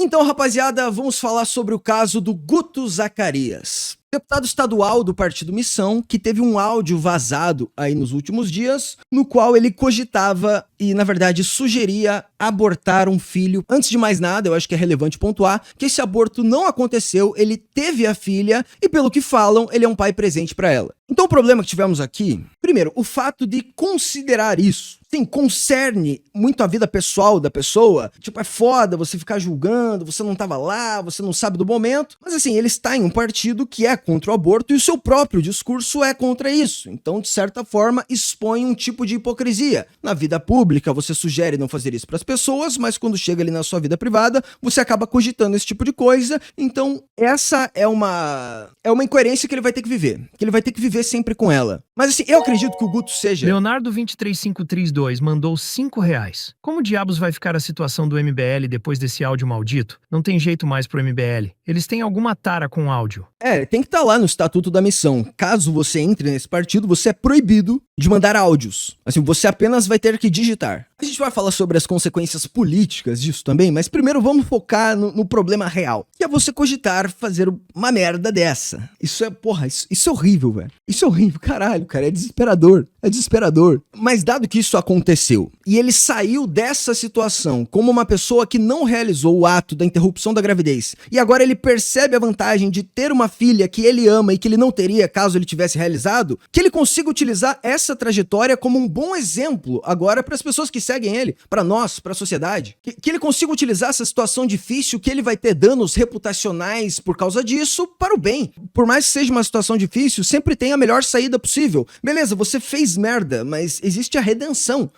Então, rapaziada, vamos falar sobre o caso do Guto Zacarias, deputado estadual do Partido Missão, que teve um áudio vazado aí nos últimos dias, no qual ele cogitava e, na verdade, sugeria abortar um filho. Antes de mais nada, eu acho que é relevante pontuar que esse aborto não aconteceu, ele teve a filha e, pelo que falam, ele é um pai presente para ela. Então o problema que tivemos aqui, primeiro, o fato de considerar isso, sim, concerne muito a vida pessoal da pessoa. Tipo, é foda você ficar julgando, você não tava lá, você não sabe do momento. Mas assim, ele está em um partido que é contra o aborto e o seu próprio discurso é contra isso. Então, de certa forma, expõe um tipo de hipocrisia. Na vida pública, você sugere não fazer isso para as pessoas, mas quando chega ali na sua vida privada, você acaba cogitando esse tipo de coisa. Então, essa é uma incoerência que ele vai ter que viver. Que ele vai ter que viver sempre com ela. Mas assim, eu acredito que o Guto seja... Leonardo 23532 mandou R$5. Como diabos vai ficar a situação do MBL depois desse áudio maldito? Não tem jeito mais pro MBL. Eles têm alguma tara com áudio. Tem que estar lá no Estatuto da Missão. Caso você entre nesse partido, você é proibido de mandar áudios. Assim, você apenas vai ter que digitar. A gente vai falar sobre as consequências políticas disso também, mas primeiro vamos focar no problema real. Que é você cogitar fazer uma merda dessa. Isso é, porra, isso é horrível, velho. Isso é horrível, caralho, cara. É desesperador. É desesperador. Mas dado que isso aconteceu, e ele saiu dessa situação como uma pessoa que não realizou o ato da interrupção da gravidez, e agora ele percebe a vantagem de ter uma filha que ele ama e que ele não teria caso ele tivesse realizado, que ele consiga utilizar essa trajetória como um bom exemplo agora para as pessoas que seguem ele, para nós, para a sociedade. Que ele consiga utilizar essa situação difícil, que ele vai ter danos reputacionais por causa disso, para o bem. Por mais que seja uma situação difícil, sempre tem a melhor saída possível. Beleza, você fez merda, mas existe a redenção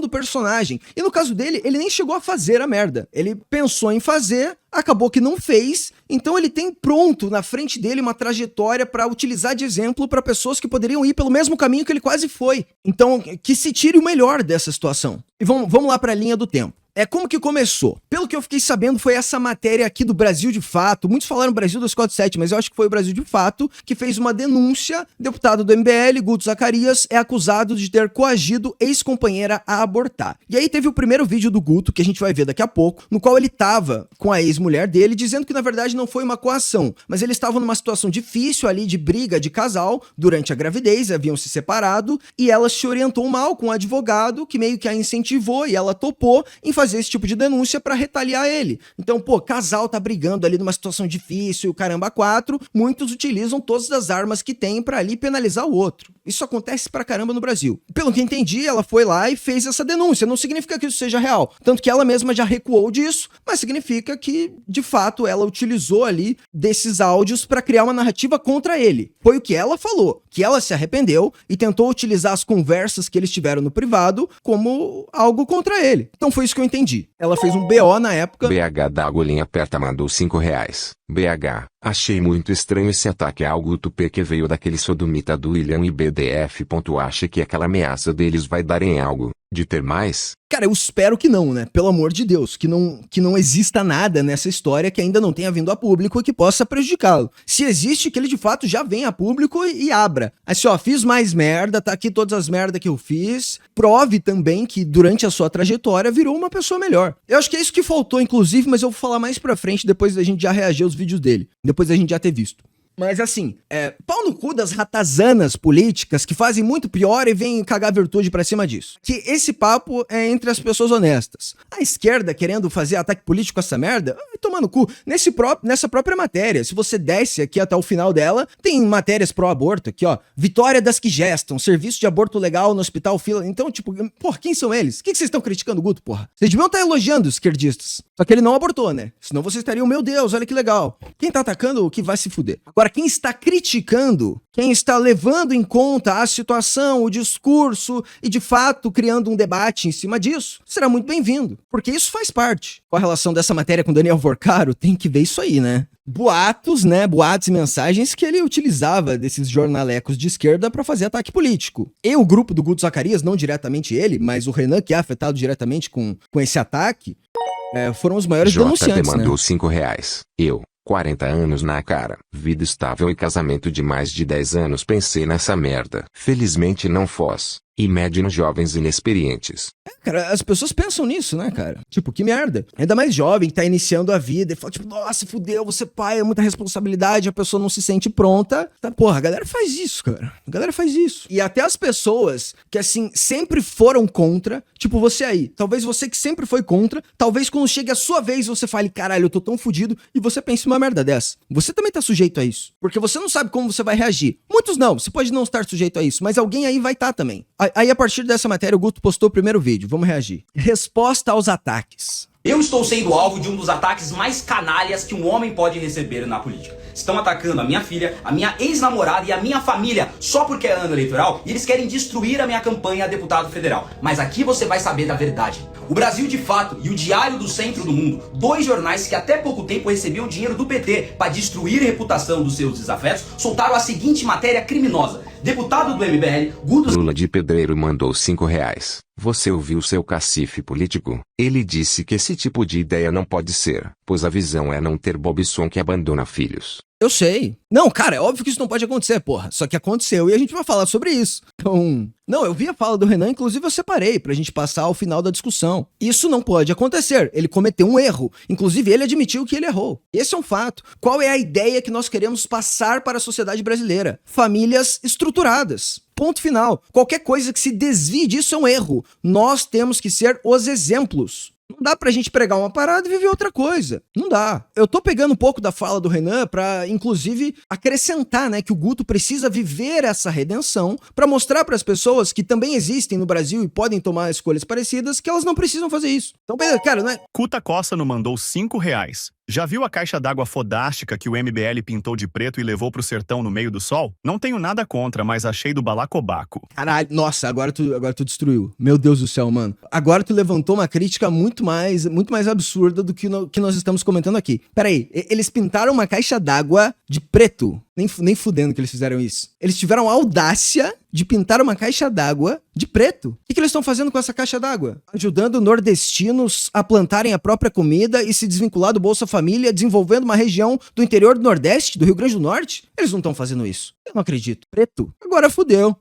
do personagem. E no caso dele, ele nem chegou a fazer a merda. Ele pensou em fazer, acabou que não fez, então ele tem pronto na frente dele uma trajetória para utilizar de exemplo para pessoas que poderiam ir pelo mesmo caminho que ele quase foi. Então, que se tire o melhor dessa situação. E vamos lá para a linha do tempo. Como que começou? Pelo que eu fiquei sabendo, foi essa matéria aqui do Brasil de Fato. Muitos falaram Brasil 247, mas eu acho que foi o Brasil de Fato que fez uma denúncia. Deputado do MBL, Guto Zacarias, é acusado de ter coagido ex-companheira a abortar. E aí teve o primeiro vídeo do Guto, que a gente vai ver daqui a pouco, no qual ele tava com a ex-mulher dele, dizendo que na verdade não foi uma coação, mas eles estavam numa situação difícil ali de briga de casal durante a gravidez, haviam se separado, e ela se orientou mal com um advogado que meio que a incentivou e ela topou em fazer esse tipo de denúncia pra retaliar ele. Então, casal tá brigando ali numa situação difícil, o caramba quatro, muitos utilizam todas as armas que tem pra ali penalizar o outro. Isso acontece pra caramba no Brasil. Pelo que entendi, ela foi lá e fez essa denúncia. Não significa que isso seja real. Tanto que ela mesma já recuou disso, mas significa que, de fato, ela utilizou ali desses áudios pra criar uma narrativa contra ele. Foi o que ela falou, que ela se arrependeu e tentou utilizar as conversas que eles tiveram no privado como algo contra ele. Então foi isso que eu entendi. Ela fez um BO na época. BH da agulhinha aperta mandou R$5. BH, achei muito estranho esse ataque ao Guto P que veio daquele sodomita do William e BDF. Acha que aquela ameaça deles vai dar em algo, de ter mais? Cara, eu espero que não, né? Pelo amor de Deus, que não exista nada nessa história que ainda não tenha vindo a público e que possa prejudicá-lo. Se existe, que ele de fato já venha a público e abra. Assim, fiz mais merda, tá aqui todas as merdas que eu fiz. Prove também que durante a sua trajetória virou uma pessoa melhor. Eu acho que é isso que faltou, inclusive, mas eu vou falar mais pra frente depois da gente já reagir aos vídeos dele. Depois da gente já ter visto. Mas assim, pau no cu das ratazanas políticas que fazem muito pior e vêm cagar virtude pra cima disso. Que esse papo é entre as pessoas honestas. A esquerda querendo fazer ataque político com essa merda, vai tomar no cu. Nessa própria matéria, se você desce aqui até o final dela, tem matérias pró-aborto aqui, ó. Vitória das que gestam, serviço de aborto legal no hospital fila. Então, tipo, porra, quem são eles? O que vocês estão criticando o Guto, porra? Vocês deviam estar elogiando os esquerdistas. Só que ele não abortou, né? Senão vocês estariam, meu Deus, olha que legal. Quem tá atacando, o que vai se fuder. Agora, quem está criticando, quem está levando em conta a situação, o discurso e, de fato, criando um debate em cima disso, será muito bem-vindo, porque isso faz parte. Com a relação dessa matéria com Daniel Vorcaro, tem que ver isso aí, né? Boatos e mensagens que ele utilizava desses jornalecos de esquerda para fazer ataque político. E o grupo do Guto Zacarias, não diretamente ele, mas o Renan, que é afetado diretamente com esse ataque, foram os maiores denunciantes, JP mandou né? R$5. Eu, 40 anos na cara, vida estável e casamento de mais de 10 anos, pensei nessa merda. Felizmente não foz. E mede nos jovens inexperientes. Cara, as pessoas pensam nisso, né, cara? Tipo, que merda. Ainda mais jovem, que tá iniciando a vida e fala, tipo, nossa, fudeu, você pai, é muita responsabilidade, a pessoa não se sente pronta. Tá, porra, a galera faz isso, cara. A galera faz isso. E até as pessoas que, assim, sempre foram contra, tipo você aí. Talvez você que sempre foi contra, talvez quando chegue a sua vez você fale, caralho, eu tô tão fudido, e você pense uma merda dessa. Você também tá sujeito a isso. Porque você não sabe como você vai reagir. Muitos não, você pode não estar sujeito a isso, mas alguém aí vai estar também. Aí, a partir dessa matéria, o Guto postou o primeiro vídeo. Vamos reagir. Resposta aos ataques. Eu estou sendo alvo de um dos ataques mais canalhas que um homem pode receber na política. Estão atacando a minha filha, a minha ex-namorada e a minha família só porque é ano eleitoral e eles querem destruir a minha campanha a deputado federal. Mas aqui você vai saber da verdade. O Brasil de Fato e o Diário do Centro do Mundo, dois jornais que até pouco tempo recebiam dinheiro do PT para destruir a reputação dos seus desafetos, soltaram a seguinte matéria criminosa. Deputado do MBL, Guto... Lula de Pedreiro mandou R$5. Você ouviu seu cacife político? Ele disse que esse tipo de ideia não pode ser, pois a visão é não ter Bobson que abandona filhos. Eu sei. Não, cara, é óbvio que isso não pode acontecer, porra. Só que aconteceu e a gente vai falar sobre isso. Então... Não, eu vi a fala do Renan, inclusive eu separei pra gente passar ao final da discussão. Isso não pode acontecer. Ele cometeu um erro. Inclusive, ele admitiu que ele errou. Esse é um fato. Qual é a ideia que nós queremos passar para a sociedade brasileira? Famílias estruturadas. Ponto final. Qualquer coisa que se desvie disso é um erro. Nós temos que ser os exemplos. Não dá pra gente pregar uma parada e viver outra coisa. Não dá. Eu tô pegando um pouco da fala do Renan pra, inclusive, acrescentar, né, que o Guto precisa viver essa redenção pra mostrar pras pessoas que também existem no Brasil e podem tomar escolhas parecidas, que elas não precisam fazer isso. Então, beleza, cara, né? Cuta Costa não mandou R$5. Já viu a caixa d'água fodástica que o MBL pintou de preto e levou pro sertão no meio do sol? Não tenho nada contra, mas achei do balacobaco. Caralho, nossa, agora tu destruiu. Meu Deus do céu, mano. Agora tu levantou uma crítica muito mais absurda do que nós estamos comentando aqui. Pera aí, eles pintaram uma caixa d'água de preto. Nem fudendo que eles fizeram isso. Eles tiveram a audácia de pintar uma caixa d'água de preto. O que eles estão fazendo com essa caixa d'água? Ajudando nordestinos a plantarem a própria comida e se desvincular do Bolsa Família, desenvolvendo uma região do interior do Nordeste, do Rio Grande do Norte? Eles não estão fazendo isso. Eu não acredito. Preto. Agora fudeu.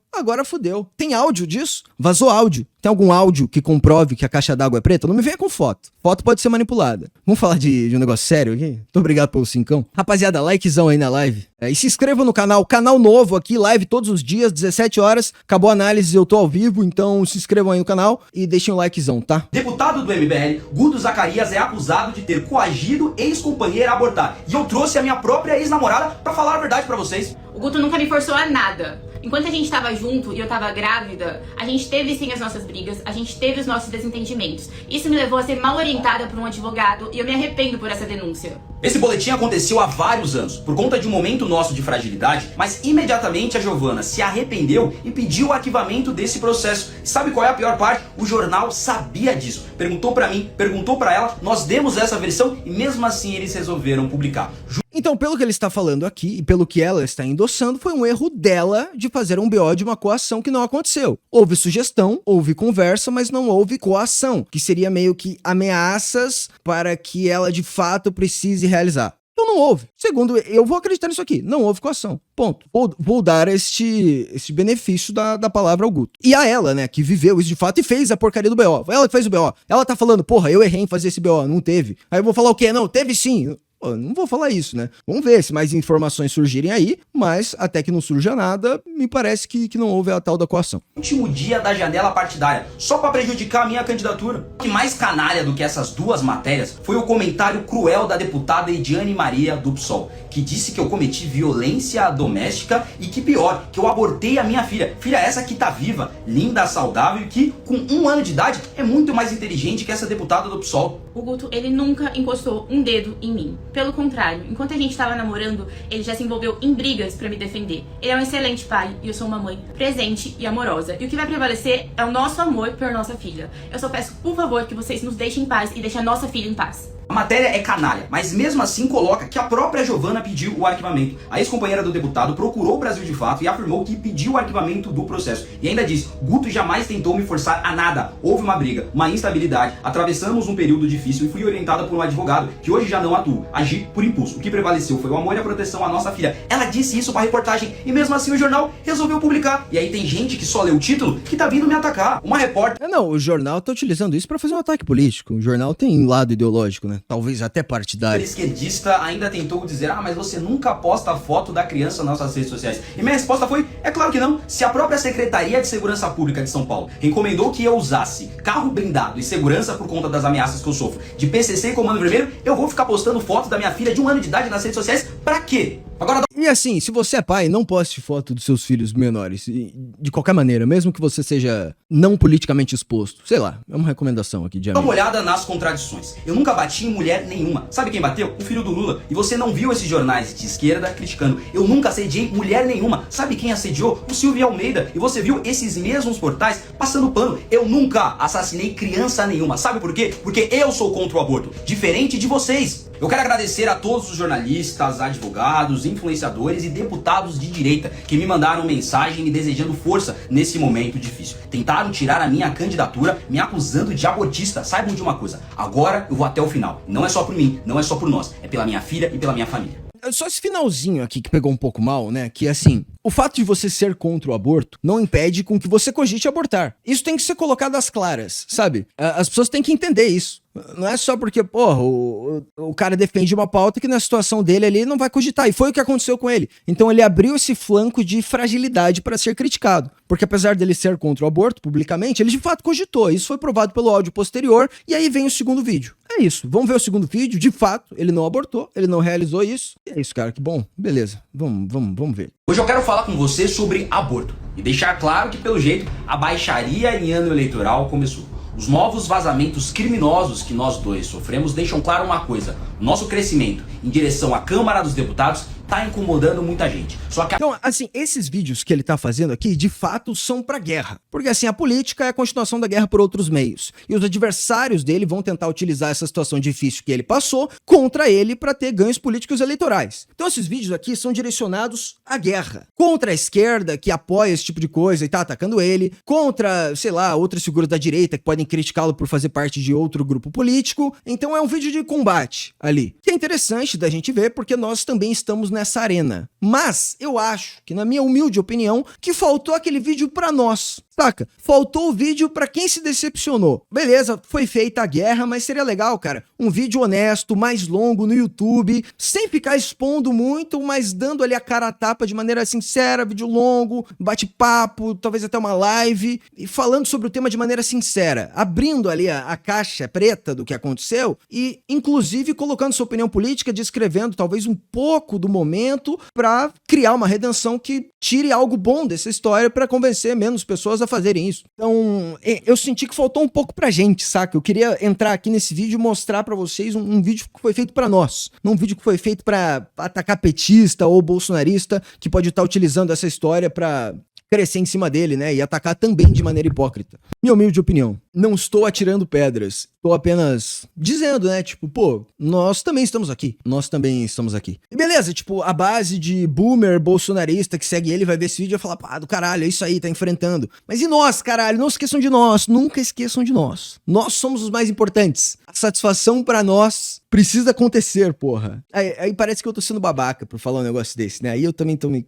Tem áudio disso? Vazou áudio. Tem algum áudio que comprove que a caixa d'água é preta? Não me venha com foto. Foto pode ser manipulada. Vamos falar de um negócio sério aqui? Muito obrigado pelo cincão. Rapaziada, likezão aí na live. E se inscreva no canal. Canal novo aqui, live todos os dias, 17 horas. Acabou a análise, eu tô ao vivo, então se inscrevam aí no canal e deixem o likezão, tá? Deputado do MBL, Guto Zacarias é acusado de ter coagido ex-companheira a abortar. E eu trouxe a minha própria ex-namorada pra falar a verdade pra vocês. O Guto nunca me forçou a nada. Enquanto a gente tava junto e eu tava grávida, a gente teve sim as nossas brigas, a gente teve os nossos desentendimentos. Isso me levou a ser mal orientada por um advogado e eu me arrependo por essa denúncia. Esse boletim aconteceu há vários anos, por conta de um momento nosso de fragilidade, mas imediatamente a Giovana se arrependeu e pediu o arquivamento desse processo. E sabe qual é a pior parte? O jornal sabia disso. Perguntou pra mim, perguntou pra ela, nós demos essa versão e mesmo assim eles resolveram publicar. Então, pelo que ele está falando aqui e pelo que ela está endossando, foi um erro dela de fazer um BO de uma coação que não aconteceu. Houve sugestão, houve conversa, mas não houve coação, que seria meio que ameaças para que ela de fato precise realizar. Então não houve. Segundo, eu vou acreditar nisso aqui. Não houve coação. Ponto. Vou dar este benefício da palavra ao Guto. E a ela, né, que viveu isso de fato e fez a porcaria do BO. Ela que fez o BO. Ela tá falando, porra, eu errei em fazer esse BO. Não teve. Aí eu vou falar o quê? Não, teve sim. Pô, não vou falar isso, né? Vamos ver se mais informações surgirem aí, mas até que não surja nada, me parece que não houve a tal da coação. Último dia da janela partidária, só pra prejudicar a minha candidatura. O que mais canalha do que essas duas matérias foi o comentário cruel da deputada Ediane Maria do PSOL, que disse que eu cometi violência doméstica e que pior, que eu abortei a minha filha. Filha essa que tá viva, linda, saudável e que com 1 ano de idade é muito mais inteligente que essa deputada do PSOL. O Guto, ele nunca encostou um dedo em mim. Pelo contrário, enquanto a gente tava namorando, ele já se envolveu em brigas pra me defender. Ele é um excelente pai e eu sou uma mãe presente e amorosa. E o que vai prevalecer é o nosso amor por nossa filha. Eu só peço, por favor, que vocês nos deixem em paz e deixem a nossa filha em paz. A matéria é canalha, mas mesmo assim coloca que a própria Giovana pediu o arquivamento. A ex-companheira do deputado procurou o Brasil de Fato e afirmou que pediu o arquivamento do processo. E ainda diz, Guto jamais tentou me forçar a nada. Houve uma briga, uma instabilidade, atravessamos um período difícil e fui orientada por um advogado, que hoje já não atua. Agi por impulso. O que prevaleceu foi o amor e a proteção à nossa filha. Ela disse isso pra reportagem e mesmo assim o jornal resolveu publicar. E aí tem gente que só lê o título que tá vindo me atacar. Uma repórter... Não, o jornal tá utilizando isso pra fazer um ataque político. O jornal tem lado ideológico, né? Talvez até partidário. A esquerdista ainda tentou dizer, mas você nunca posta a foto da criança nas nossas redes sociais. E minha resposta foi, é claro que não. Se a própria Secretaria de Segurança Pública de São Paulo recomendou que eu usasse carro blindado e segurança por conta das ameaças que eu sofro de PCC e Comando Vermelho, eu vou ficar postando foto da minha filha de 1 ano de idade nas redes sociais pra quê? Agora... E assim, se você é pai, não poste foto dos seus filhos menores. De qualquer maneira, mesmo que você seja não politicamente exposto. Sei lá, é uma recomendação aqui de amigo. Dá uma olhada nas contradições. Eu nunca bati em mulher nenhuma. Sabe quem bateu? O filho do Lula. E você não viu esses jornais de esquerda criticando. Eu nunca assediei mulher nenhuma. Sabe quem assediou? O Silvio Almeida. E você viu esses mesmos portais passando pano. Eu nunca assassinei criança nenhuma. Sabe por quê? Porque eu sou contra o aborto. Diferente de vocês. Eu quero agradecer a todos os jornalistas, advogados, influenciadores e deputados de direita que me mandaram mensagem me desejando força nesse momento difícil. Tentaram tirar a minha candidatura me acusando de abortista. Saibam de uma coisa, agora eu vou até o final. Não é só por mim, não é só por nós, é pela minha filha e pela minha família. Só esse finalzinho aqui que pegou um pouco mal, né? Que assim, o fato de você ser contra o aborto não impede com que você cogite abortar. Isso tem que ser colocado às claras, sabe? As pessoas têm que entender isso. Não é só porque, porra, o cara defende uma pauta que na situação dele ali não vai cogitar. E foi o que aconteceu com ele. Então ele abriu esse flanco de fragilidade para ser criticado. Porque apesar dele ser contra o aborto publicamente, ele de fato cogitou. Isso foi provado pelo áudio posterior. E aí vem o segundo vídeo. É isso. Vamos ver o segundo vídeo. De fato, ele não abortou, ele não realizou isso. E é isso, cara. Que bom. Beleza. Vamos ver. Hoje eu quero falar com você sobre aborto. E deixar claro que, pelo jeito, a baixaria em ano eleitoral começou. Os novos vazamentos criminosos que nós dois sofremos deixam claro uma coisa. O nosso crescimento em direção à Câmara dos Deputados tá incomodando muita gente. Só que... Então, assim, esses vídeos que ele tá fazendo aqui, de fato, são pra guerra. Porque, assim, a política é a continuação da guerra por outros meios. E os adversários dele vão tentar utilizar essa situação difícil que ele passou contra ele pra ter ganhos políticos eleitorais. Então, esses vídeos aqui são direcionados à guerra. Contra a esquerda, que apoia esse tipo de coisa e tá atacando ele. Contra, sei lá, outras figuras da direita que podem criticá-lo por fazer parte de outro grupo político. Então, é um vídeo de combate ali. Que é interessante da gente ver, porque nós também estamos nessa arena. Mas eu acho que, na minha humilde opinião, que faltou aquele vídeo pra nós. Saca? Faltou o vídeo pra quem se decepcionou. Beleza, foi feita a guerra, mas seria legal, cara, um vídeo honesto, mais longo no YouTube, sem ficar expondo muito, mas dando ali a cara a tapa de maneira sincera, vídeo longo, bate-papo, talvez até uma live, e falando sobre o tema de maneira sincera, abrindo ali a caixa preta do que aconteceu e, inclusive, colocando sua opinião política, descrevendo talvez um pouco do momento pra criar uma redenção que tire algo bom dessa história pra convencer menos pessoas a fazerem isso. Então, eu senti que faltou um pouco pra gente, saca? Eu queria entrar aqui nesse vídeo e mostrar pra vocês um vídeo que foi feito pra nós. Não um vídeo que foi feito pra atacar petista ou bolsonarista que pode estar utilizando essa história pra crescer em cima dele, né? E atacar também de maneira hipócrita. Minha humilde opinião. Não estou atirando pedras. Estou apenas dizendo, né? Tipo, pô, nós também estamos aqui. Nós também estamos aqui. E beleza, tipo, a base de boomer bolsonarista que segue ele vai ver esse vídeo e vai falar, pá, do caralho, é isso aí, tá enfrentando. Mas e nós, caralho? Não esqueçam de nós. Nunca esqueçam de nós. Nós somos os mais importantes. A satisfação pra nós precisa acontecer, porra. Aí parece que eu tô sendo babaca por falar um negócio desse, né? Aí eu também tô me...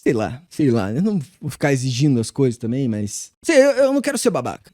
Sei lá, eu não vou ficar exigindo as coisas também, mas... eu não quero ser babaca,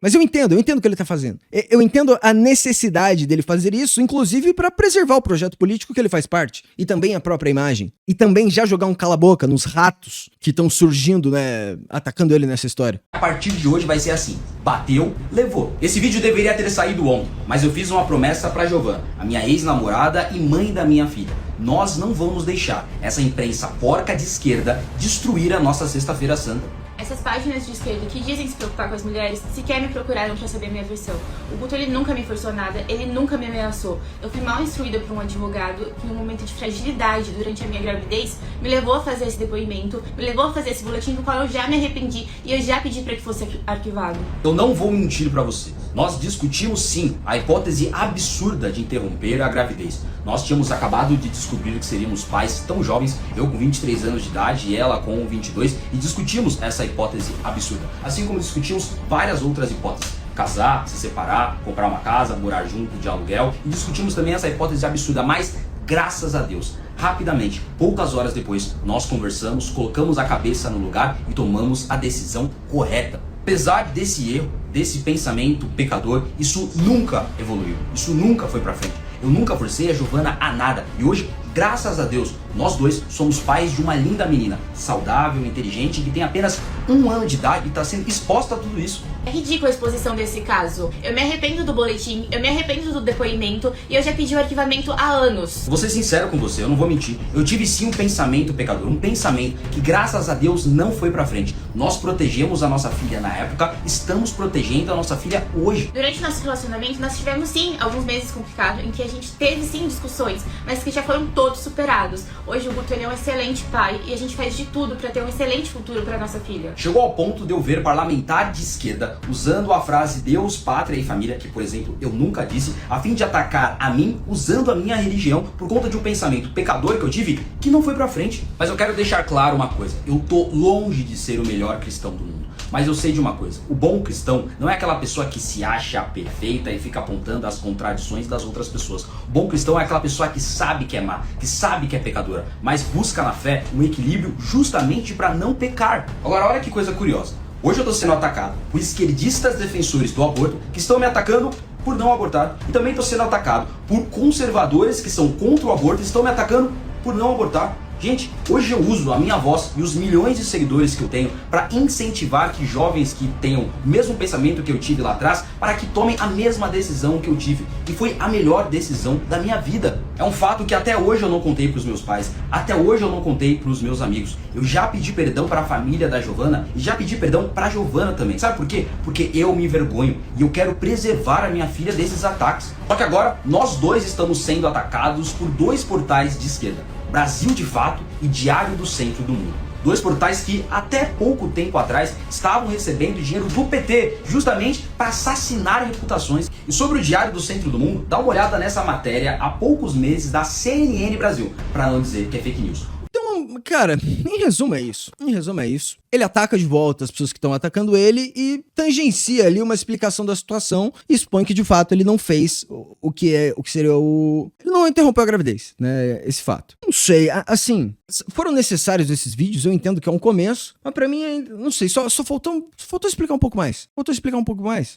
Mas eu entendo o que ele tá fazendo. Eu entendo a necessidade dele fazer isso, inclusive pra preservar o projeto político que ele faz parte. E também a própria imagem. E também já jogar um cala-boca nos ratos que estão surgindo, né, atacando ele nessa história. A partir de hoje vai ser assim, bateu, levou. Esse vídeo deveria ter saído ontem, mas eu fiz uma promessa pra Giovana, a minha ex-namorada e mãe da minha filha. Nós não vamos deixar essa imprensa porca de esquerda destruir a nossa Sexta-feira Santa. Essas páginas de esquerda que dizem se preocupar com as mulheres sequer me procuraram pra saber minha versão. O Guto, ele nunca me forçou nada, ele nunca me ameaçou. Eu fui mal instruída por um advogado que, em um momento de fragilidade durante a minha gravidez, me levou a fazer esse depoimento, me levou a fazer esse boletim do qual eu já me arrependi e eu já pedi pra que fosse arquivado. Eu não vou mentir pra vocês. Nós discutimos sim a hipótese absurda de interromper a gravidez. Nós tínhamos acabado de descobrir que seríamos pais tão jovens, eu com 23 anos de idade e ela com 22, e discutimos essa hipótese absurda. Assim como discutimos várias outras hipóteses. Casar, se separar, comprar uma casa, morar junto de aluguel, e discutimos também essa hipótese absurda, mas graças a Deus, rapidamente, poucas horas depois, nós conversamos, colocamos a cabeça no lugar e tomamos a decisão correta. Apesar desse erro, desse pensamento pecador, isso nunca evoluiu, isso nunca foi pra frente. Eu nunca forcei a Giovana a nada e hoje, graças a Deus, nós dois somos pais de uma linda menina, saudável, inteligente, que tem apenas 1 ano de idade e está sendo exposta a tudo isso. É ridícula a exposição desse caso. Eu me arrependo do boletim, eu me arrependo do depoimento e eu já pedi o arquivamento há anos. Vou ser sincero com você, eu não vou mentir. Eu tive sim um pensamento pecador, um pensamento que graças a Deus não foi pra frente. Nós protegemos a nossa filha na época, estamos protegendo a nossa filha hoje. Durante nosso relacionamento, nós tivemos sim alguns meses complicados em que a gente teve sim discussões, mas que já foram todos superados. Hoje o Guto ele é um excelente pai e a gente faz de tudo pra ter um excelente futuro pra nossa filha. Chegou ao ponto de eu ver parlamentar de esquerda usando a frase Deus, Pátria e Família, que por exemplo eu nunca disse, a fim de atacar a mim usando a minha religião por conta de um pensamento pecador que eu tive que não foi pra frente. Mas eu quero deixar claro uma coisa, eu tô longe de ser o melhor cristão do mundo. Mas eu sei de uma coisa, o bom cristão não é aquela pessoa que se acha perfeita e fica apontando as contradições das outras pessoas. O bom cristão é aquela pessoa que sabe que é má, que sabe que é pecadora, mas busca na fé um equilíbrio justamente para não pecar. Agora olha que coisa curiosa, hoje eu tô sendo atacado por esquerdistas defensores do aborto que estão me atacando por não abortar, e também tô sendo atacado por conservadores que são contra o aborto e estão me atacando por não abortar. Gente, hoje eu uso a minha voz e os milhões de seguidores que eu tenho para incentivar que jovens que tenham o mesmo pensamento que eu tive lá atrás, para que tomem a mesma decisão que eu tive. E foi a melhor decisão da minha vida. É um fato que até hoje eu não contei para os meus pais, até hoje eu não contei para os meus amigos. Eu já pedi perdão para a família da Giovana e já pedi perdão para a Giovana também. Sabe por quê? Porque eu me envergonho e eu quero preservar a minha filha desses ataques. Só que agora nós dois estamos sendo atacados por 2 portais de esquerda. Brasil de Fato e Diário do Centro do Mundo. 2 portais que até pouco tempo atrás estavam recebendo dinheiro do PT justamente para assassinar reputações. E sobre o Diário do Centro do Mundo, dá uma olhada nessa matéria há poucos meses da CNN Brasil, para não dizer que é fake news. Então, cara, em resumo é isso. Em resumo é isso. Ele ataca de volta as pessoas que estão atacando ele e tangencia ali uma explicação da situação e expõe que de fato ele não fez o que seria o... Ele não interrompeu a gravidez, né? Esse fato. Não sei, assim, foram necessários esses vídeos, eu entendo que é um começo, mas pra mim, não sei, só faltou explicar um pouco mais.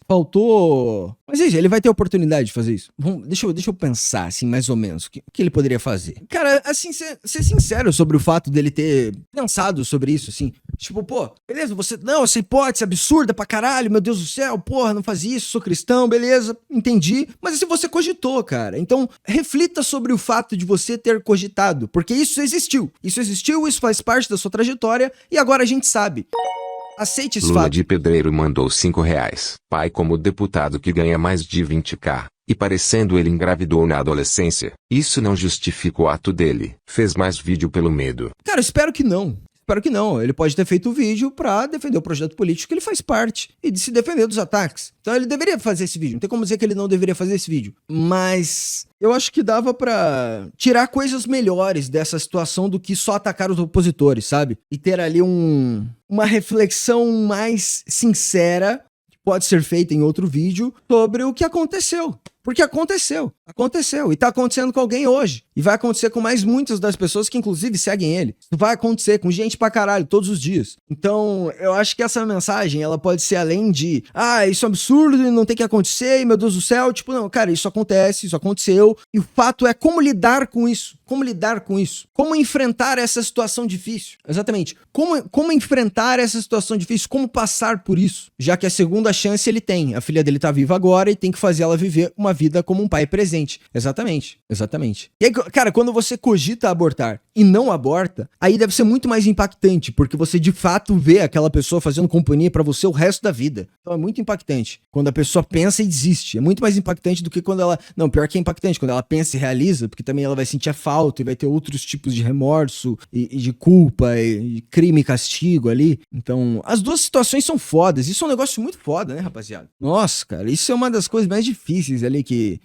Faltou... Mas ele vai ter oportunidade de fazer isso. Deixa eu pensar, assim, mais ou menos, o que ele poderia fazer. Cara, assim, ser sincero sobre o fato dele ter pensado sobre isso, assim, tipo, pô, beleza, essa hipótese absurda pra caralho, meu Deus do céu, porra, não faz isso, sou cristão, beleza, entendi. Mas assim, você cogitou, cara. Então, reflita sobre o fato de você ter cogitado, porque isso existiu, isso faz parte da sua trajetória e agora a gente sabe. Aceite esse Lula fato. de Pedreiro mandou R$5. Pai como deputado que ganha mais de 20k. E parecendo ele engravidou na adolescência, isso não justifica o ato dele. Fez mais vídeo pelo medo. Cara, espero que não. Ele pode ter feito o vídeo pra defender o projeto político que ele faz parte e de se defender dos ataques. Então ele deveria fazer esse vídeo. Não tem como dizer que ele não deveria fazer esse vídeo. Mas eu acho que dava pra tirar coisas melhores dessa situação do que só atacar os opositores, sabe? E ter ali uma reflexão mais sincera, que pode ser feita em outro vídeo, sobre o que aconteceu. Porque aconteceu e tá acontecendo com alguém hoje. E vai acontecer com mais muitas das pessoas que inclusive seguem ele. Isso vai acontecer com gente pra caralho todos os dias. Então, eu acho que essa mensagem, ela pode ser além de isso é um absurdo e não tem que acontecer, e meu Deus do céu. Tipo, não, cara, isso acontece, isso aconteceu. E o fato é como lidar com isso. Como enfrentar essa situação difícil. Exatamente. Como enfrentar essa situação difícil, como passar por isso. Já que a segunda chance ele tem. A filha dele tá viva agora e tem que fazer ela viver uma vida como um pai presente. presente. Exatamente. E aí, cara, quando você cogita abortar e não aborta, aí deve ser muito mais impactante, porque você de fato vê aquela pessoa fazendo companhia pra você o resto da vida. Então é muito impactante. Quando a pessoa pensa e desiste. É muito mais impactante do que quando ela... Não, pior que é impactante, quando ela pensa e realiza, porque também ela vai sentir a falta e vai ter outros tipos de remorso e de culpa e crime e castigo ali. Então, as duas situações são fodas. Isso é um negócio muito foda, né, rapaziada? Nossa, cara, isso é uma das coisas mais difíceis ali que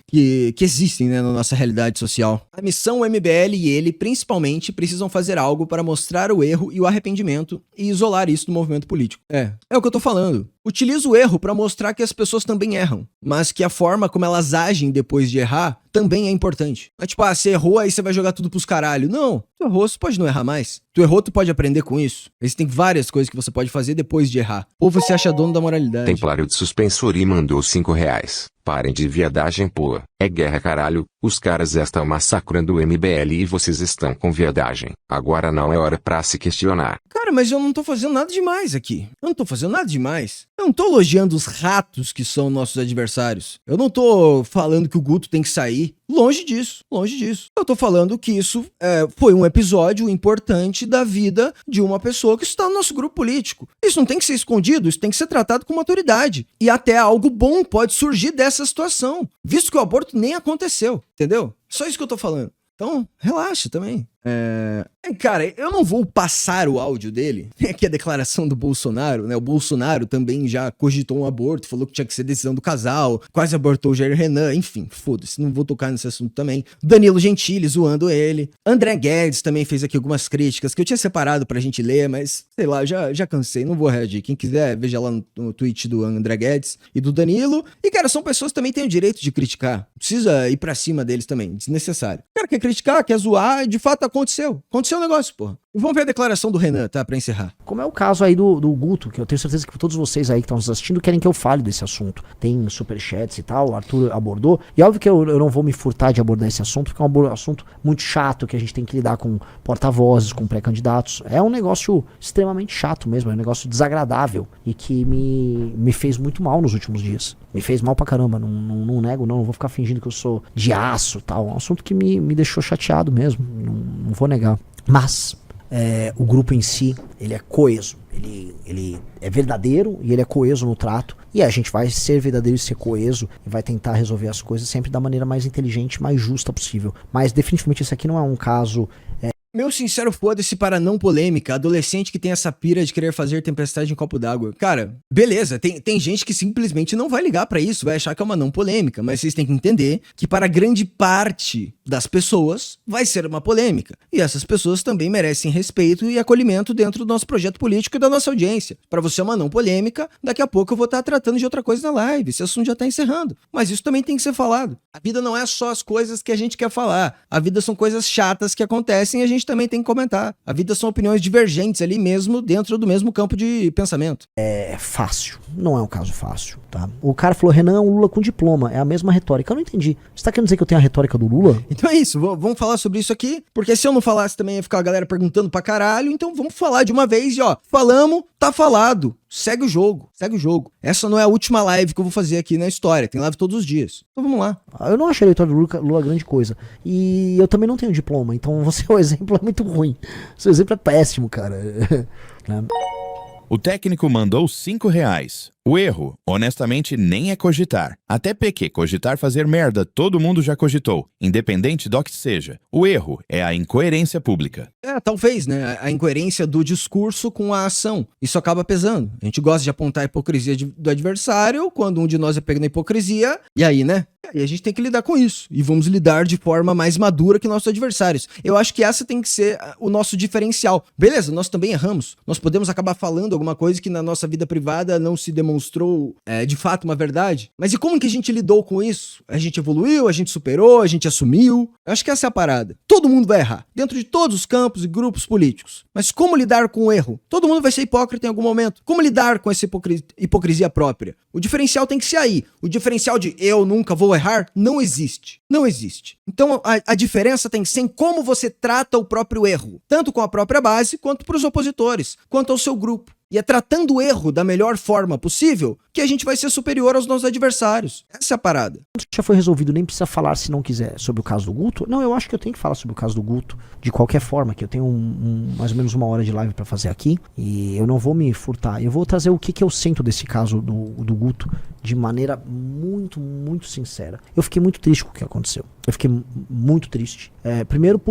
existem, né, na nossa realidade social. A missão MBL e ele, principalmente, precisam fazer algo para mostrar o erro e o arrependimento e isolar isso do movimento político. É o que eu tô falando. Utiliza o erro pra mostrar que as pessoas também erram, mas que a forma como elas agem depois de errar também é importante. Não é tipo, você errou, aí você vai jogar tudo pros caralho. Não, tu errou, você pode não errar mais. Tu errou, tu pode aprender com isso. Existem várias coisas que você pode fazer depois de errar. Ou você acha dono da moralidade. Templário de Suspensori mandou R$5. Parem de viadagem, pô. É guerra, caralho. Os caras estão massacrando o MBL e vocês estão com viadagem. Agora não é hora pra se questionar. Cara, mas eu não tô fazendo nada demais aqui. Eu não tô fazendo nada demais. Eu não tô elogiando os ratos que são nossos adversários. Eu não tô falando que o Guto tem que sair. Longe disso. Eu tô falando que isso foi um episódio importante da vida de uma pessoa que está no nosso grupo político. Isso não tem que ser escondido, isso tem que ser tratado com maturidade. E até algo bom pode surgir dessa situação, visto que o aborto nem aconteceu, entendeu? Só isso que eu tô falando. Então, relaxa também. Cara, eu não vou passar o áudio dele. Tem aqui a declaração do Bolsonaro, né? O Bolsonaro também já cogitou um aborto, falou que tinha que ser decisão do casal, quase abortou o Jair Renan, enfim, foda-se, não vou tocar nesse assunto também. Danilo Gentili zoando ele. André Guedes também fez aqui algumas críticas que eu tinha separado pra gente ler, mas sei lá, já cansei, não vou reagir. Quem quiser, veja lá no tweet do André Guedes e do Danilo. E, cara, são pessoas que também têm o direito de criticar. Não precisa ir pra cima deles também, desnecessário. O cara quer criticar, quer zoar, de fato aconteceu o negócio, porra. E vamos ver a declaração do Renan, tá? Pra encerrar. Como é o caso aí do Guto, que eu tenho certeza que todos vocês aí que estão nos assistindo querem que eu fale desse assunto. Tem superchats e tal, o Arthur abordou. E óbvio que eu não vou me furtar de abordar esse assunto, porque é um assunto muito chato, que a gente tem que lidar com porta-vozes, com pré-candidatos. É um negócio extremamente chato mesmo, é um negócio desagradável e que me fez muito mal nos últimos dias. Me fez mal pra caramba, não nego, não vou ficar fingindo que eu sou de aço e tal. É um assunto que me deixou chateado mesmo, não vou negar. Mas o grupo em si, ele é coeso, ele é verdadeiro e ele é coeso no trato, e a gente vai ser verdadeiro e ser coeso e vai tentar resolver as coisas sempre da maneira mais inteligente, mais justa possível. Mas definitivamente esse aqui não é um caso... Meu sincero foda-se para não polêmica, adolescente que tem essa pira de querer fazer tempestade em copo d'água. Cara, beleza, tem gente que simplesmente não vai ligar pra isso, vai achar que é uma não polêmica, mas vocês têm que entender que para grande parte das pessoas vai ser uma polêmica. E essas pessoas também merecem respeito e acolhimento dentro do nosso projeto político e da nossa audiência. Pra você é uma não polêmica, daqui a pouco eu vou estar tratando de outra coisa na live, esse assunto já tá encerrando. Mas isso também tem que ser falado. A vida não é só as coisas que a gente quer falar. A vida são coisas chatas que acontecem e a gente também tem que comentar. A vida são opiniões divergentes ali mesmo, dentro do mesmo campo de pensamento. É fácil. Não é um caso fácil, tá? O cara falou, Renan é um Lula com diploma. É a mesma retórica. Eu não entendi. Você tá querendo dizer que eu tenho a retórica do Lula? Então é isso. Vamos falar sobre isso aqui, porque se eu não falasse também ia ficar a galera perguntando pra caralho, então vamos falar de uma vez e ó, falamos, tá falado. Segue o jogo. Essa não é a última live que eu vou fazer aqui na história. Tem live todos os dias. Então vamos lá. Eu não achei a eleitório do Lula grande coisa. E eu também não tenho diploma. Então o exemplo é muito ruim. Seu exemplo é péssimo, cara. O técnico mandou R$5. O erro, honestamente, nem é cogitar. Até PQ, cogitar fazer merda, todo mundo já cogitou, independente do que seja. O erro é a incoerência pública. Talvez, né? A incoerência do discurso com a ação. Isso acaba pesando. A gente gosta de apontar a hipocrisia do adversário, quando um de nós é pego na hipocrisia, e aí, né? E a gente tem que lidar com isso. E vamos lidar de forma mais madura que nossos adversários. Eu acho que essa tem que ser o nosso diferencial. Beleza, nós também erramos. Nós podemos acabar falando alguma coisa que na nossa vida privada não se demonstrou de fato uma verdade. Mas e como que a gente lidou com isso? A gente evoluiu, a gente superou, a gente assumiu. Eu acho que essa é a parada. Todo mundo vai errar. Dentro de todos os campos e grupos políticos. Mas como lidar com o erro? Todo mundo vai ser hipócrita em algum momento. Como lidar com essa hipocrisia própria? O diferencial tem que ser aí. O diferencial de eu nunca vou errar não existe. Não existe. Então a diferença tem que ser em como você trata o próprio erro. Tanto com a própria base, quanto para os opositores, quanto ao seu grupo. E é tratando o erro da melhor forma possível que a gente vai ser superior aos nossos adversários. Essa é a parada. Já foi resolvido, nem precisa falar se não quiser sobre o caso do Guto. Não, eu acho que eu tenho que falar sobre o caso do Guto de qualquer forma, que eu tenho mais ou menos 1 hora de live pra fazer aqui e eu não vou me furtar. Eu vou trazer o que eu sinto desse caso do Guto de maneira muito, muito sincera. Eu fiquei muito triste com o que aconteceu. Eu fiquei muito triste. Primeiro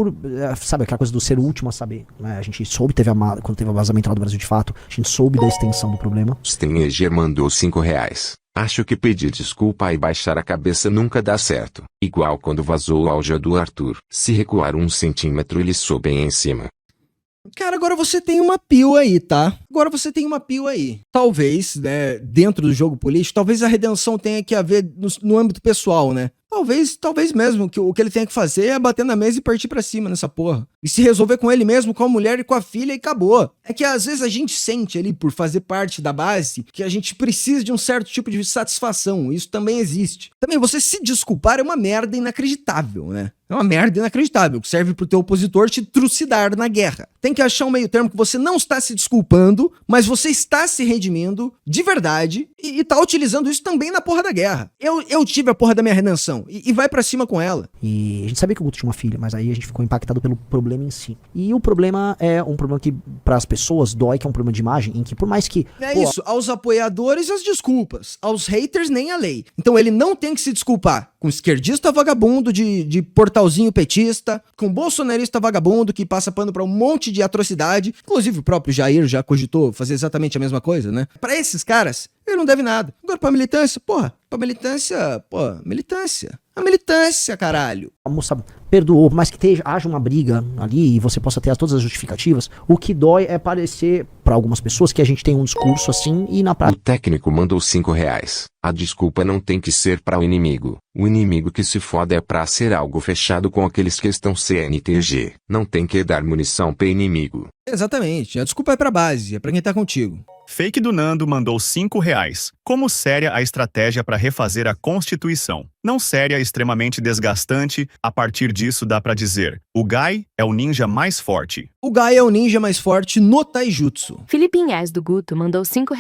sabe, aquela coisa do ser o último a saber, né? A gente soube, quando teve o vazamento lá do Brasil de Fato, a gente soube da extensão do problema. Steneger mandou R$5. Acho que pedir desculpa e baixar a cabeça nunca dá certo. Igual quando vazou o áudio do Arthur. Se recuar 1 centímetro ele soube em cima. Cara, agora você tem uma pio aí, tá? Talvez, né, dentro do jogo político, talvez a redenção tenha que haver no âmbito pessoal, né? Talvez mesmo que o que ele tenha que fazer é bater na mesa e partir pra cima nessa porra. E se resolver com ele mesmo, com a mulher e com a filha e acabou. É que às vezes a gente sente ali, por fazer parte da base, que a gente precisa de um certo tipo de satisfação. Isso também existe. Também você se desculpar é uma merda inacreditável, né? É uma merda inacreditável, que serve pro teu opositor te trucidar na guerra. Tem que achar um meio termo que você não está se desculpando, mas você está se redimindo de verdade e tá utilizando isso também na porra da guerra. Eu tive a porra da minha redenção e vai pra cima com ela. E a gente sabia que o Guto tinha uma filha, mas aí a gente ficou impactado pelo problema em si. E o problema é um problema que pras pessoas dói, que é um problema de imagem, em que por mais que... Isso, aos apoiadores as desculpas, aos haters nem a lei. Então ele não tem que se desculpar com esquerdista vagabundo de portalzinho petista, com bolsonarista vagabundo que passa pano pra um monte de atrocidade. Inclusive o próprio Jair já cogitou fazer exatamente a mesma coisa, né? Pra esses caras, ele não deve nada. Agora pra militância, militância. A militância, caralho. A moça perdoou, por mais que haja uma briga ali e você possa ter todas as justificativas, o que dói é parecer, pra algumas pessoas, que a gente tem um discurso assim e na prática... O técnico mandou R$5. A desculpa não tem que ser para o inimigo. O inimigo que se foda é pra ser algo fechado com aqueles que estão CNTG. Não tem que dar munição pro inimigo. Exatamente. A desculpa é pra base, é pra quem tá contigo. Fake do Nando mandou R$5. Como séria a estratégia para refazer a Constituição? Não séria, extremamente desgastante. A partir disso dá pra dizer: o Gai é o ninja mais forte. O Gai é o ninja mais forte no Taijutsu. Felipe Inés do Guto mandou R$5.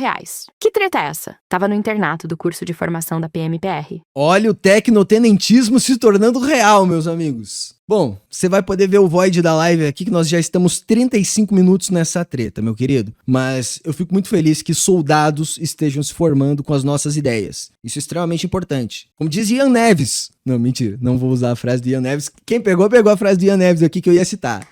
Que treta é essa? Tava no internato do curso de formação da PMPR. Olha o tecnotenentismo se tornando real, meus amigos. Bom, você vai poder ver o void da live aqui, que nós já estamos 35 minutos nessa treta, meu querido. Mas eu fico muito feliz que soldados estejam se formando com as nossas ideias. Isso é extremamente importante. Como diz Ian Neves. Não, mentira, não vou usar a frase do Ian Neves. Quem pegou a frase do Ian Neves aqui que eu ia citar.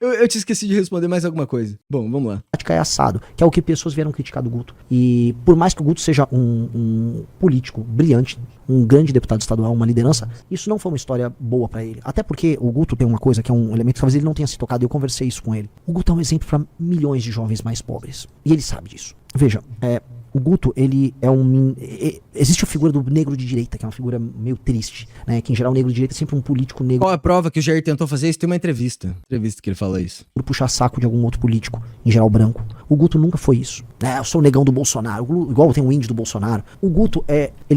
Eu te esqueci de responder mais alguma coisa. Bom, vamos lá. É assado, que é o que pessoas vieram criticar do Guto. E por mais que o Guto seja um político brilhante, um grande deputado estadual, uma liderança, isso não foi uma história boa pra ele. Até porque o Guto tem uma coisa que é um elemento que talvez ele não tenha se tocado, e eu conversei isso com ele. O Guto é um exemplo pra milhões de jovens mais pobres. E ele sabe disso. Veja, o Guto, ele é existe a figura do negro de direita, que é uma figura meio triste, né? Que em geral o negro de direita é sempre um político negro. Qual a prova que o Jair tentou fazer isso? Tem uma entrevista que ele fala isso. Por puxar saco de algum outro político, em geral branco. O Guto nunca foi isso. Eu sou o negão do Bolsonaro, igual tem o índio do Bolsonaro. O Guto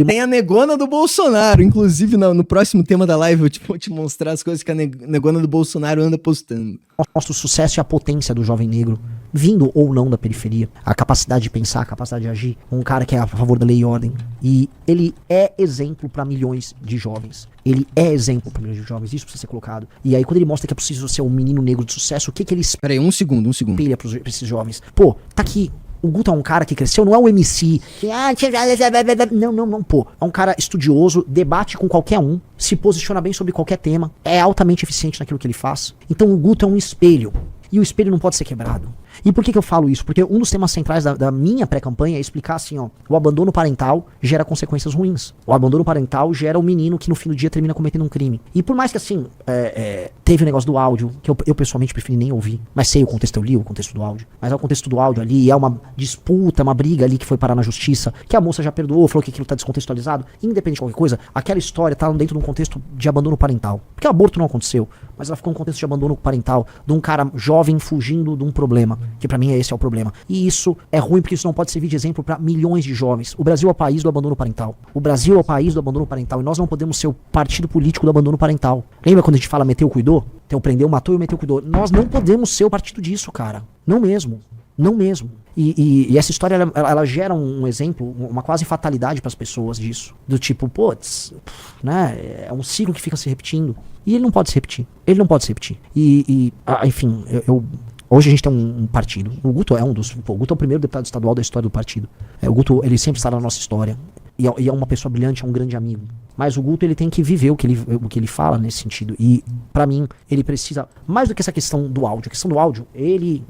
tem a negona do Bolsonaro, inclusive no próximo tema da live eu vou te mostrar as coisas que a negona do Bolsonaro anda postando. Mostra o sucesso e a potência do jovem negro, vindo ou não da periferia, a capacidade de pensar, a capacidade de agir, um cara que é a favor da lei e ordem, e ele é exemplo pra milhões de jovens. Ele é exemplo pra milhões de jovens, isso precisa ser colocado. E aí quando ele mostra que é preciso ser um menino negro de sucesso, o que ele espera aí, um segundo. Espelha pra esses jovens. Pô, tá aqui. O Guto é um cara que cresceu, não é um MC. Não, pô. É um cara estudioso, debate com qualquer um, se posiciona bem sobre qualquer tema, é altamente eficiente naquilo que ele faz. Então o Guto é um espelho. E o espelho não pode ser quebrado. E por que eu falo isso? Porque um dos temas centrais da minha pré-campanha é explicar assim, ó, o abandono parental gera consequências ruins. O abandono parental gera um menino que no fim do dia termina cometendo um crime. E por mais que assim, teve o negócio do áudio, que eu pessoalmente preferi nem ouvir, mas sei o contexto, eu li o contexto do áudio, mas é o contexto do áudio ali, é uma disputa, uma briga ali que foi parar na justiça, que a moça já perdoou, falou que aquilo tá descontextualizado, independente de qualquer coisa, aquela história tá dentro de um contexto de abandono parental. Porque o aborto não aconteceu, mas ela ficou num contexto de abandono parental, de um cara jovem fugindo de um problema, que pra mim esse é o problema. E isso é ruim porque isso não pode servir de exemplo pra milhões de jovens. O Brasil é o país do abandono parental. O Brasil é o país do abandono parental e nós não podemos ser o partido político do abandono parental. Lembra quando a gente fala meteu, cuidou? Então prendeu, matou e meteu, cuidou. Nós não podemos ser o partido disso, cara. Não mesmo. Não mesmo. E essa história, ela gera um exemplo, uma quase fatalidade para as pessoas disso. Do tipo, putz, né? É um ciclo que fica se repetindo. E ele não pode se repetir. Ele não pode se repetir. Enfim, hoje a gente tem um partido. O Guto é o Guto é o primeiro deputado estadual da história do partido. O Guto, ele sempre está na nossa história. E é uma pessoa brilhante, é um grande amigo. Mas o Guto, ele tem que viver o que ele fala nesse sentido. E, pra mim, ele precisa, mais do que essa questão do áudio. A questão do áudio,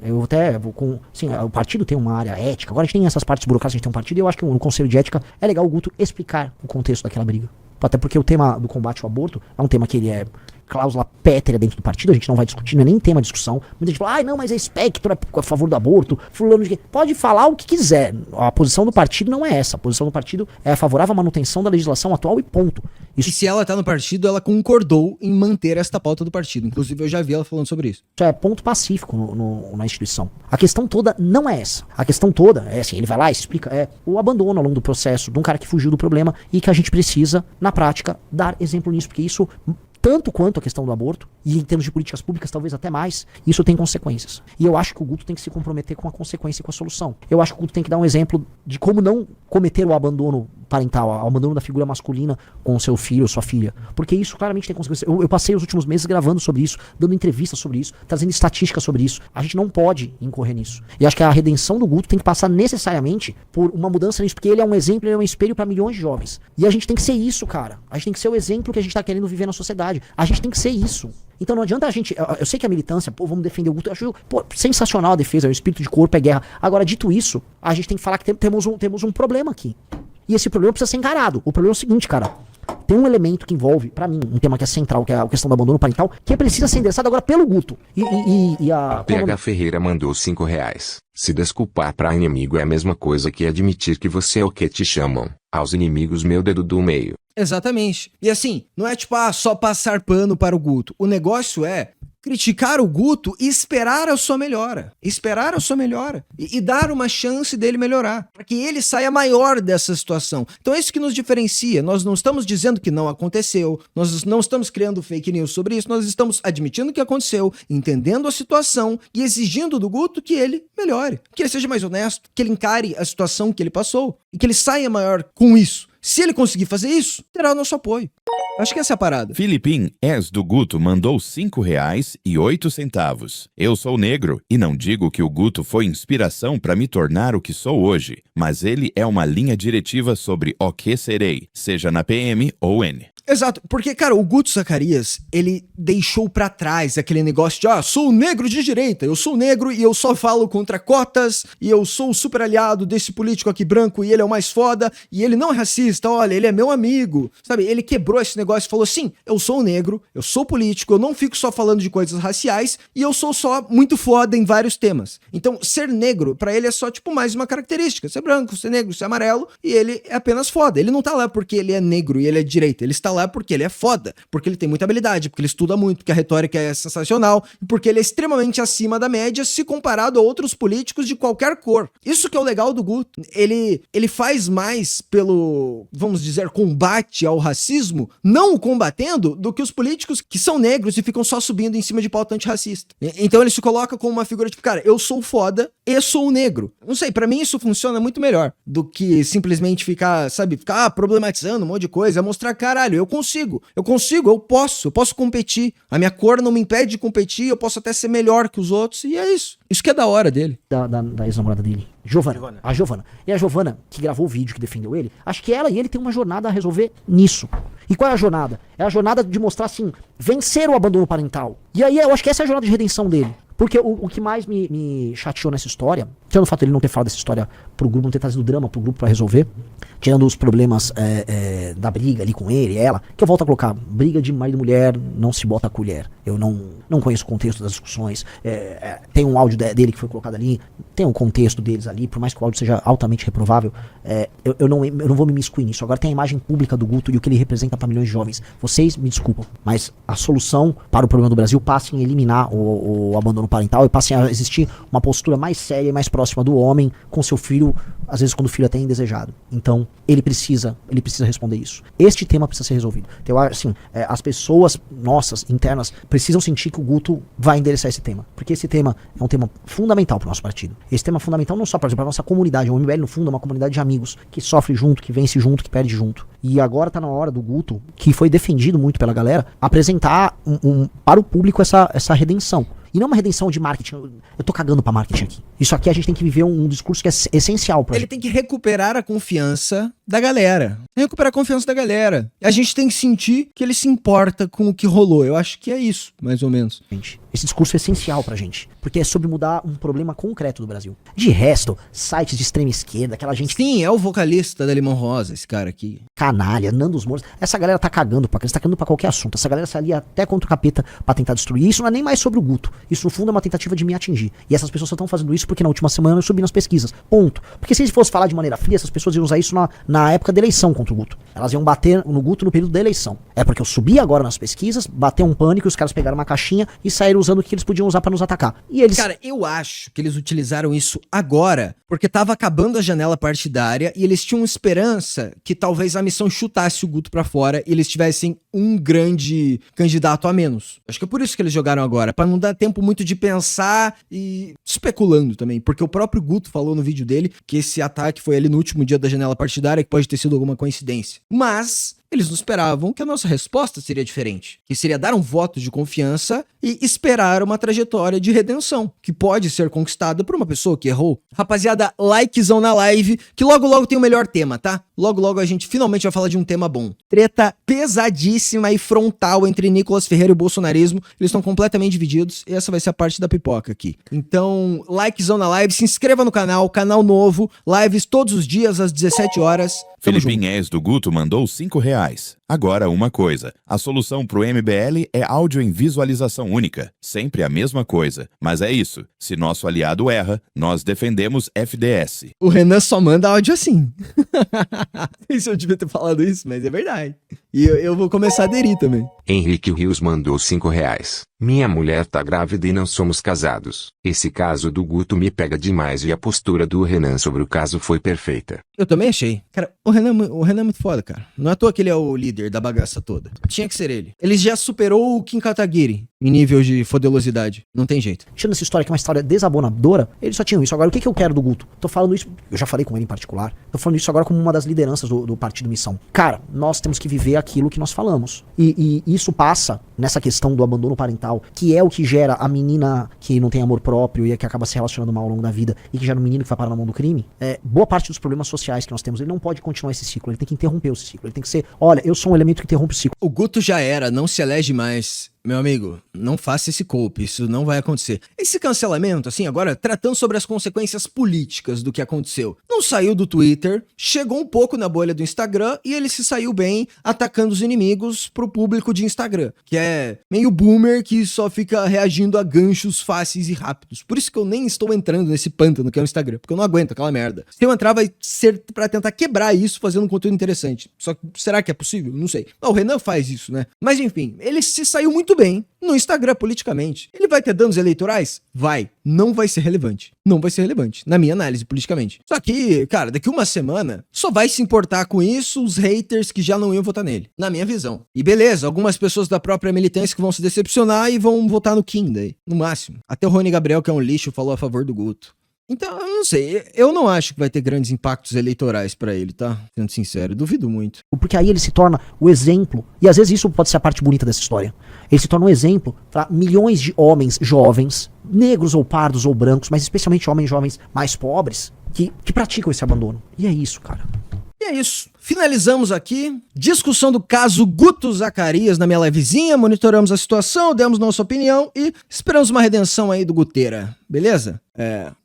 o partido tem uma área ética. Agora a gente tem essas partes burocráticas, a gente tem um partido. E eu acho que no Conselho de Ética é legal o Guto explicar o contexto daquela briga. Até porque o tema do combate ao aborto é um tema que ele é cláusula pétrea dentro do partido, a gente não vai discutir, não é nem tema de discussão. Muita gente fala, não, mas é espectro, é a favor do aborto, fulano de quê. Pode falar o que quiser, a posição do partido não é essa, a posição do partido é favorável à manutenção da legislação atual e ponto. E se ela tá no partido, ela concordou em manter esta pauta do partido, inclusive eu já vi ela falando sobre isso. Isso é ponto pacífico na instituição. A questão toda não é essa, a questão toda é assim, ele vai lá e explica, o abandono ao longo do processo de um cara que fugiu do problema e que a gente precisa, na prática, dar exemplo nisso, porque isso, tanto quanto a questão do aborto, e em termos de políticas públicas talvez até mais, isso tem consequências. E eu acho que o Guto tem que se comprometer com a consequência e com a solução. Eu acho que o Guto tem que dar um exemplo de como não cometer o abandono parental, o abandono da figura masculina com o seu filho ou sua filha. Porque isso claramente tem consequências. Eu passei os últimos meses gravando sobre isso, dando entrevistas sobre isso, trazendo estatísticas sobre isso. A gente não pode incorrer nisso. E acho que a redenção do Guto tem que passar necessariamente por uma mudança nisso, porque ele é um exemplo, ele é um espelho para milhões de jovens. E a gente tem que ser isso, cara. A gente tem que ser o exemplo que a gente tá querendo viver na sociedade. A gente tem que ser isso. Então não adianta a gente... Eu sei que a militância, vamos defender o Guto. Eu acho, sensacional a defesa, o espírito de corpo é guerra. Agora, dito isso, a gente tem que falar que temos um problema aqui. E esse problema precisa ser encarado. O problema é o seguinte, cara. Tem um elemento que envolve, pra mim, um tema que é central, que é a questão do abandono parental, que precisa ser endereçado agora pelo Guto. PH Ferreira mandou R$5. Se desculpar pra inimigo é a mesma coisa que admitir que você é o que te chamam. Aos inimigos meu dedo do meio. Exatamente. E assim, não é tipo, só passar pano para o Guto. O negócio é criticar o Guto e esperar a sua melhora. Esperar a sua melhora. E dar uma chance dele melhorar. Para que ele saia maior dessa situação. Então é isso que nos diferencia. Nós não estamos dizendo que não aconteceu. Nós não estamos criando fake news sobre isso. Nós estamos admitindo que aconteceu, entendendo a situação e exigindo do Guto que ele melhore. Que ele seja mais honesto. Que ele encare a situação que ele passou. E que ele saia maior com isso. Se ele conseguir fazer isso, terá o nosso apoio. Acho que essa é a parada. Filipim S. do Guto mandou R$5,08. Eu sou negro e não digo que o Guto foi inspiração para me tornar o que sou hoje, mas ele é uma linha diretiva sobre o que serei, seja na PM ou N. Exato, porque, cara, o Guto Zacarias, ele deixou pra trás aquele negócio de, sou negro de direita, eu sou negro e eu só falo contra cotas, e eu sou o super aliado desse político aqui branco e ele é o mais foda, e ele não é racista, olha, ele é meu amigo, sabe? Ele quebrou esse negócio e falou assim, eu sou negro, eu sou político, eu não fico só falando de coisas raciais, e eu sou só muito foda em vários temas. Então, ser negro, pra ele é só, tipo, mais uma característica, ser branco, ser negro, ser amarelo, e ele é apenas foda. Ele não tá lá porque ele é negro e ele é de direita, ele está lá porque ele é foda, porque ele tem muita habilidade, porque ele estuda muito, porque a retórica é sensacional, e porque ele é extremamente acima da média se comparado a outros políticos de qualquer cor. Isso que é o legal do Guto. Ele faz mais pelo, vamos dizer, combate ao racismo, não o combatendo, do que os políticos que são negros e ficam só subindo em cima de pauta antirracista. Então ele se coloca como uma figura tipo, cara, eu sou foda e sou negro. Não sei, pra mim isso funciona muito melhor do que simplesmente ficar problematizando um monte de coisa, mostrar, caralho, eu posso competir. A minha cor não me impede de competir, eu posso até ser melhor que os outros, e é isso. Isso que é da hora dele. Da ex-namorada dele, Giovana. A Giovana. E a Giovana, que gravou o vídeo, que defendeu ele, acho que ela e ele tem uma jornada a resolver nisso. E qual é a jornada? É a jornada de mostrar, assim, vencer o abandono parental. E aí eu acho que essa é a jornada de redenção dele. Porque o que mais me chateou nessa história, tirando o fato de ele não ter falado dessa história pro grupo, não ter trazido drama pro grupo pra resolver, tirando os problemas da briga ali com ele, ela, que eu volto a colocar, briga de marido e mulher, não se bota a colher. Eu não conheço o contexto das discussões, tem um áudio dele que foi colocado ali, tem um contexto deles ali, por mais que o áudio seja altamente reprovável, eu não vou me imiscuir nisso. Agora tem a imagem pública do Guto e o que ele representa para milhões de jovens. Vocês me desculpam, mas a solução para o problema do Brasil passa em eliminar o abandono parental e passa a existir uma postura mais séria e mais próxima próxima do homem com seu filho, às vezes quando o filho até é indesejado. Então, ele precisa responder isso. Este tema precisa ser resolvido. Então, assim, as pessoas nossas, internas, precisam sentir que o Guto vai endereçar esse tema. Porque esse tema é um tema fundamental para o nosso partido. Esse tema é fundamental não só, por exemplo, para a nossa comunidade. O MBL, no fundo, é uma comunidade de amigos que sofre junto, que vence junto, que perde junto. E agora tá na hora do Guto, que foi defendido muito pela galera, apresentar para o público essa redenção. E não uma redenção de marketing. Eu tô cagando pra marketing aqui. Isso aqui a gente tem que viver um discurso que é essencial pra Ele tem que recuperar a confiança da galera. Recuperar a confiança da galera. A gente tem que sentir que ele se importa com o que rolou. Eu acho que é isso, mais ou menos. gente. Esse discurso é essencial pra gente. Porque é sobre mudar um problema concreto do Brasil. De resto, sites de extrema esquerda, aquela gente... Sim, é o vocalista da Limão Rosa, esse cara aqui. Canalha, Nando os Moros. Essa galera tá cagando pra tá cagando pra qualquer assunto. Essa galera saía até contra o capeta pra tentar destruir. Isso não é nem mais sobre o Guto. Isso, no fundo, é uma tentativa de me atingir. E essas pessoas só estão fazendo isso porque na última semana eu subi nas pesquisas. Ponto. Porque se eles fossem falar de maneira fria, essas pessoas iam usar isso na época da eleição contra o Guto. Elas iam bater no Guto no período da eleição. É porque eu subi agora nas pesquisas, bateu um pânico, os caras pegaram uma caixinha e saíram usando o que eles podiam usar pra nos atacar. E eles... Cara, eu acho que eles utilizaram isso agora porque tava acabando a janela partidária e eles tinham esperança que talvez a missão chutasse o Guto pra fora e eles tivessem um grande candidato a menos. Acho que é por isso que eles jogaram agora, pra não dar tempo muito de pensar e especulando também, porque o próprio Guto falou no vídeo dele que esse ataque foi ali no último dia da janela partidária, que pode ter sido alguma coincidência. Mas eles não esperavam que a nossa resposta seria diferente, que seria dar um voto de confiança e esperar uma trajetória de redenção, que pode ser conquistada por uma pessoa que errou. Rapaziada, likezão na live, que logo logo tem o melhor tema, tá? Logo logo a gente finalmente vai falar de um tema bom. Treta pesadíssima e frontal entre Nicolas Ferreira e o bolsonarismo. Eles estão completamente divididos e essa vai ser a parte da pipoca aqui. Então, likezão na live, se inscreva no canal novo, lives todos os dias às 17 horas. Tamo junto. Felipinhas do Guto mandou R$5. Agora uma coisa, a solução pro MBL é áudio em visualização única, sempre a mesma coisa, mas é isso, se nosso aliado erra, nós defendemos FDS. O Renan só manda áudio assim. Não sei se eu devia ter falado isso, mas é verdade. E eu vou começar a aderir também. Henrique Rios mandou R$5. Minha mulher tá grávida e não somos casados. Esse caso do Guto me pega demais e a postura do Renan sobre o caso foi perfeita. Eu também achei. Cara, o Renan é muito foda, cara. Não é à toa que ele é o líder da bagaça toda. Tinha que ser ele. Ele já superou o Kim Kataguiri em nível de fodelosidade. Não tem jeito. Tirando essa história que é uma história desabonadora, eles só tinham isso. Agora, o que eu quero do Guto? Tô falando isso, eu já falei com ele em particular, tô falando isso agora como uma das lideranças do Partido Missão. Cara, nós temos que viver aquilo que nós falamos. E isso passa nessa questão do abandono parental, que é o que gera a menina que não tem amor próprio e que acaba se relacionando mal ao longo da vida e que gera um menino que vai parar na mão do crime. Boa parte dos problemas sociais que nós temos, ele não pode continuar esse ciclo, ele tem que interromper esse ciclo. Ele tem que ser, olha, eu sou um elemento que interrompe o ciclo. O Guto já era, não se elege mais. Meu amigo, não faça esse golpe, isso não vai acontecer. Esse cancelamento, assim, agora, tratando sobre as consequências políticas do que aconteceu, não saiu do Twitter, chegou um pouco na bolha do Instagram e ele se saiu bem atacando os inimigos pro público de Instagram, que é meio boomer que só fica reagindo a ganchos fáceis e rápidos. Por isso que eu nem estou entrando nesse pântano que é o Instagram, porque eu não aguento aquela merda. Se eu entrar, vai ser pra tentar quebrar isso fazendo um conteúdo interessante. Só que será que é possível? Não sei. O Renan faz isso, né? Mas enfim, ele se saiu muito bem no Instagram politicamente. Ele vai ter danos eleitorais? Vai. Não vai ser relevante. Não vai ser relevante, na minha análise, politicamente. Só que, cara, daqui uma semana, só vai se importar com isso os haters que já não iam votar nele. Na minha visão. E beleza, algumas pessoas da própria militância que vão se decepcionar e vão votar no Kim daí, no máximo. Até o Rony Gabriel, que é um lixo, falou a favor do Guto. Então, eu não sei, eu não acho que vai ter grandes impactos eleitorais pra ele, tá? Sendo sincero, duvido muito. Porque aí ele se torna o exemplo, e às vezes isso pode ser a parte bonita dessa história. Ele se torna um exemplo para milhões de homens jovens, negros ou pardos ou brancos, mas especialmente homens jovens mais pobres, que praticam esse abandono. E é isso, cara. E é isso. Finalizamos aqui. Discussão do caso Guto Zacarias na minha livezinha. Monitoramos a situação, demos nossa opinião e esperamos uma redenção aí do Guteira. Beleza?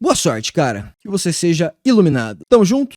Boa sorte, cara. Que você seja iluminado. Tamo junto.